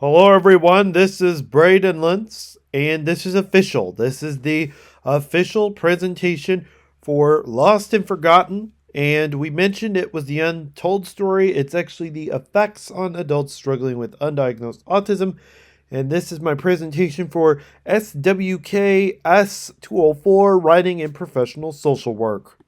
Hello, everyone. This is Braydyn Lents, and this is official. This is the official presentation for Lost and Forgotten. And we mentioned it was the untold story. It's actually the effects on adults struggling with undiagnosed autism. And this is my presentation for SWK-S 204 Writing and Professional Social Work.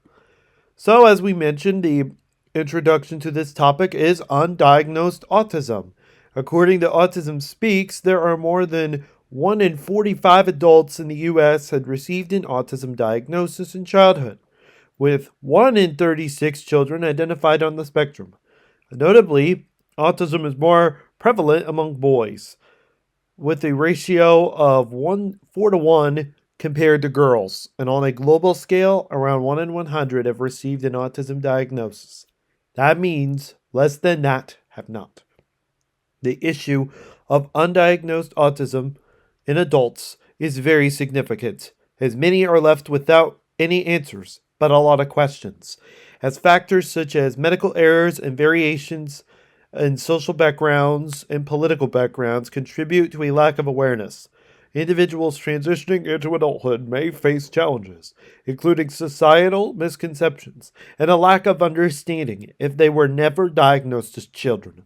So, as we mentioned, the introduction to this topic is undiagnosed autism. According to Autism Speaks, there are more than 1 in 45 adults in the U.S. had received an autism diagnosis in childhood, with 1 in 36 children identified on the spectrum. Notably, autism is more prevalent among boys, with a ratio of 4 to 1 compared to girls, and on a global scale, around 1 in 100 have received an autism diagnosis. That means less than that have not. The issue of undiagnosed autism in adults is very significant, as many are left without any answers, but a lot of questions, as factors such as medical errors and variations in social backgrounds and political backgrounds contribute to a lack of awareness. Individuals transitioning into adulthood may face challenges, including societal misconceptions and a lack of understanding if they were never diagnosed as children.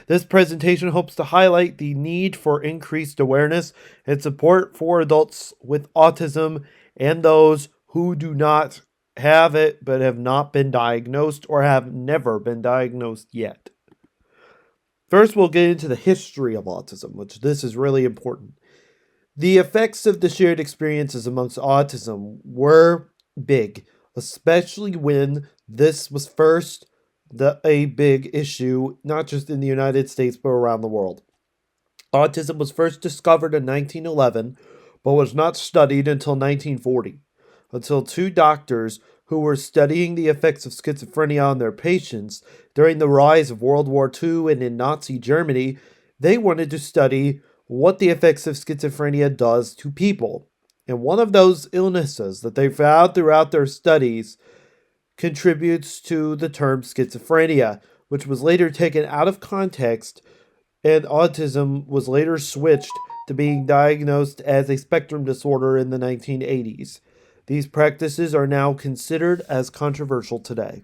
This presentation hopes to highlight the need for increased awareness and support for adults with autism and those who do not have it but have not been diagnosed or have never been diagnosed yet. First, we'll get into the history of autism, which this is really important. The effects of the shared experiences amongst autism were big, especially when this was first a big issue, not just in the United States, but around the world. Autism was first discovered in 1911, but was not studied until 1940, until two doctors who were studying the effects of schizophrenia on their patients during the rise of World War II and in Nazi Germany. They wanted to study what the effects of schizophrenia does to people. And one of those illnesses that they found throughout their studies contributes to the term schizophrenia, which was later taken out of context, and autism was later switched to being diagnosed as a spectrum disorder in the 1980s. These practices are now considered as controversial today.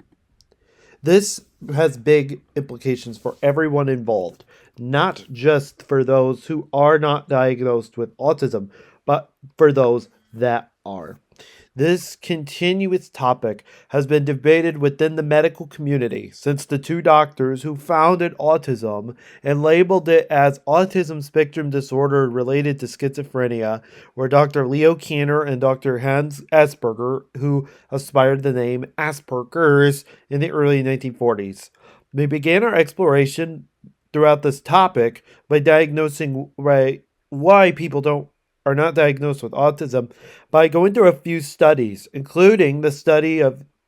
This has big implications for everyone involved, not just for those who are not diagnosed with autism, but for those that are. This continuous topic has been debated within the medical community since the two doctors who founded autism and labeled it as autism spectrum disorder related to schizophrenia were Dr. Leo Kanner and Dr. Hans Asperger, who aspired the name Asperger's in the early 1940s. We began our exploration throughout this topic by diagnosing why people are not diagnosed with autism by going through a few studies, including the study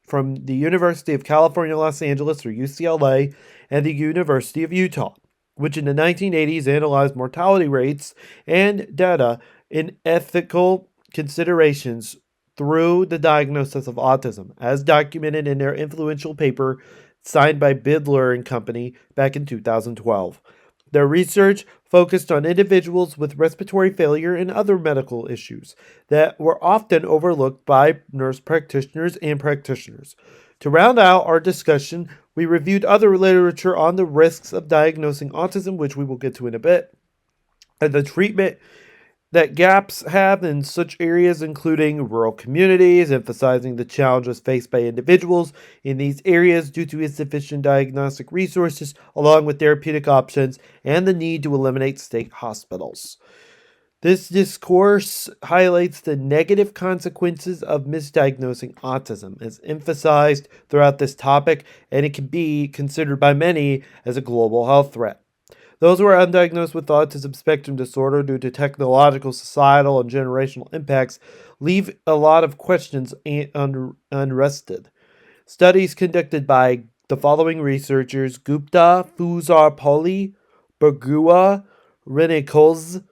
from the University of California, Los Angeles, or UCLA, and the University of Utah, which in the 1980s analyzed mortality rates and data in ethical considerations through the diagnosis of autism, as documented in their influential paper signed by Bidler and Company back in 2012. Their research focused on individuals with respiratory failure and other medical issues that were often overlooked by nurse practitioners and practitioners. To round out our discussion, we reviewed other literature on the risks of diagnosing autism, which we will get to in a bit, and the treatment that gaps have in such areas, including rural communities, emphasizing the challenges faced by individuals in these areas due to insufficient diagnostic resources, along with therapeutic options, and the need to eliminate state hospitals. This discourse highlights the negative consequences of misdiagnosing autism, as emphasized throughout this topic, and it can be considered by many as a global health threat. Those who are undiagnosed with autism spectrum disorder due to technological, societal, and generational impacts leave a lot of questions unrested. Studies conducted by the following researchers: Gupta, Fusar-Poli, Bergua, Renekoz,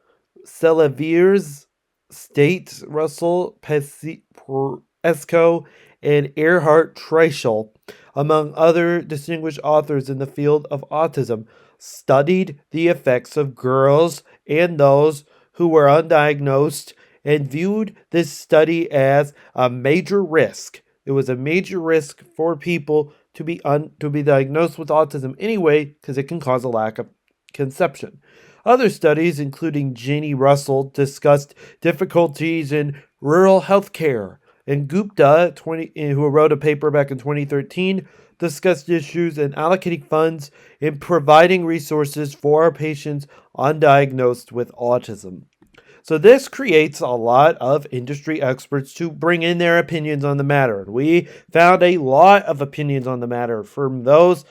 Selaviers, State, Russell, Pesco, and Erhard Treichel, among other distinguished authors in the field of autism, studied the effects of girls and those who were undiagnosed and viewed this study as a major risk. It was a major risk for people to be diagnosed with autism anyway because it can cause a lack of conception. Other studies, including Jeannie Russell, discussed difficulties in rural health care, and Gupta, who wrote a paper back in 2013, discussed issues in allocating funds and providing resources for patients undiagnosed with autism. So this creates a lot of industry experts to bring in their opinions on the matter. We found a lot of opinions on the matter from those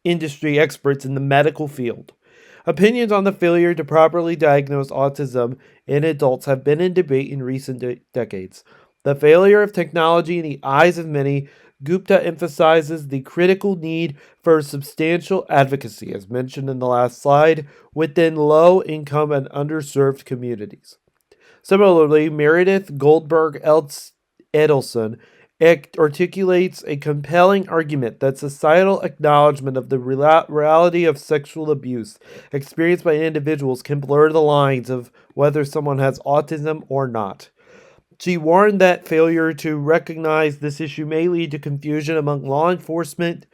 industry experts in the medical field. Opinions on the failure to properly diagnose autism in adults have been in debate in recent decades. The failure of technology in the eyes of many, Gupta emphasizes the critical need for substantial advocacy, as mentioned in the last slide, within low-income and underserved communities. Similarly, Meredith Goldberg Edelson articulates a compelling argument that societal acknowledgement of the reality of sexual abuse experienced by individuals can blur the lines of whether someone has autism or not. She warned that failure to recognize this issue may lead to confusion among law enforcement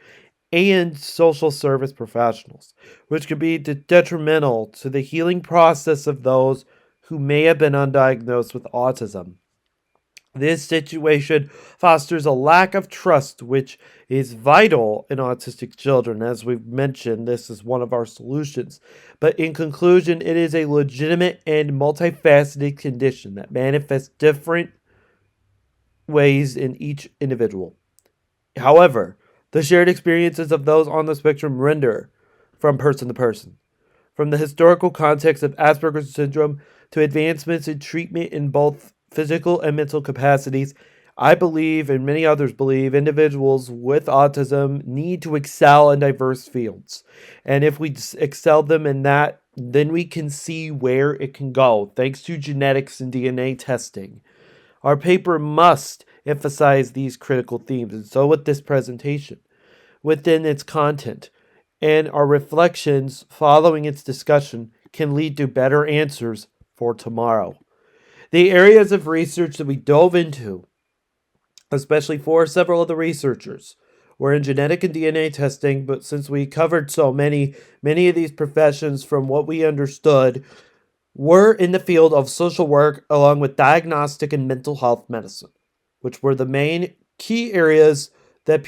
and social service professionals, which could be detrimental to the healing process of those who may have been undiagnosed with autism. This situation fosters a lack of trust, which is vital in autistic children. As we've mentioned, this is one of our solutions. But in conclusion, it is a legitimate and multifaceted condition that manifests different ways in each individual. However, the shared experiences of those on the spectrum render from person to person. From the historical context of Asperger's syndrome to advancements in treatment in both physical and mental capacities, I believe, and many others believe, individuals with autism need to excel in diverse fields. And if we excel them in that, then we can see where it can go, thanks to genetics and DNA testing. Our paper must emphasize these critical themes, and so with this presentation, within its content, and our reflections following its discussion can lead to better answers for tomorrow. The areas of research that we dove into, especially for several of the researchers, were in genetic and DNA testing, but since we covered so many of these professions from what we understood were in the field of social work along with diagnostic and mental health medicine, which were the main key areas that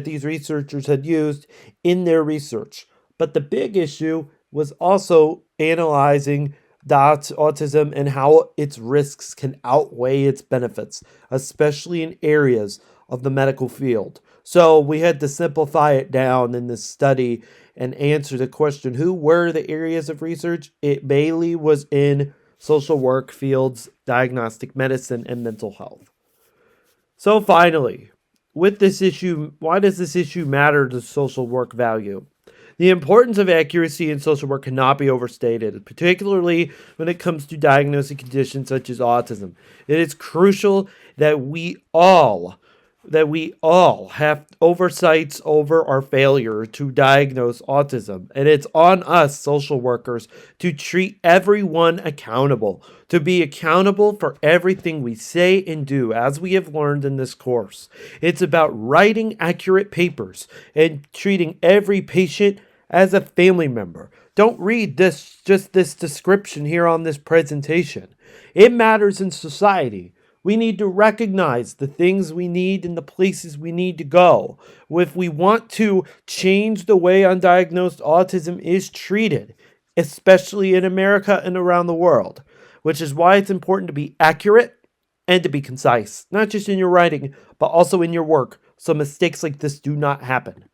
these researchers had used in their research. But the big issue was also analyzing autism and how its risks can outweigh its benefits, especially in areas of the medical field. So we had to simplify it down in this study and answer the question, who were the areas of research? It mainly was in social work fields, diagnostic medicine, and mental health. So finally, with this issue, why does this issue matter to social work value? The importance of accuracy in social work cannot be overstated, particularly when it comes to diagnosing conditions such as autism. It is crucial that we all have oversights over our failure to diagnose autism. And it's on us, social workers, to treat everyone accountable, to be accountable for everything we say and do, as we have learned in this course. It's about writing accurate papers and treating every patient as a family member. Don't read this description here on this presentation. It matters in society. We need to recognize the things we need and the places we need to go. If we want to change the way undiagnosed autism is treated, especially in America and around the world, which is why it's important to be accurate and to be concise, not just in your writing, but also in your work, so mistakes like this do not happen.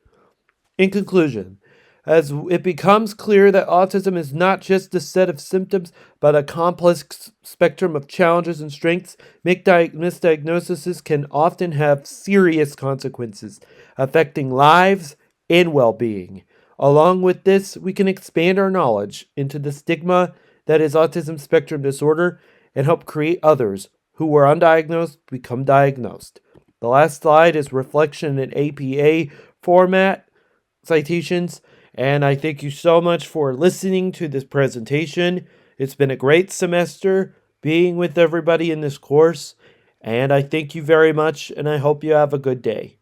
In conclusion, as it becomes clear that autism is not just a set of symptoms, but a complex spectrum of challenges and strengths, misdiagnoses can often have serious consequences, affecting lives and well-being. Along with this, we can expand our knowledge into the stigma that is autism spectrum disorder and help create others who were undiagnosed become diagnosed. The last slide is reflection in APA format citations. And I thank you so much for listening to this presentation. It's been a great semester being with everybody in this course. And I thank you very much, and I hope you have a good day.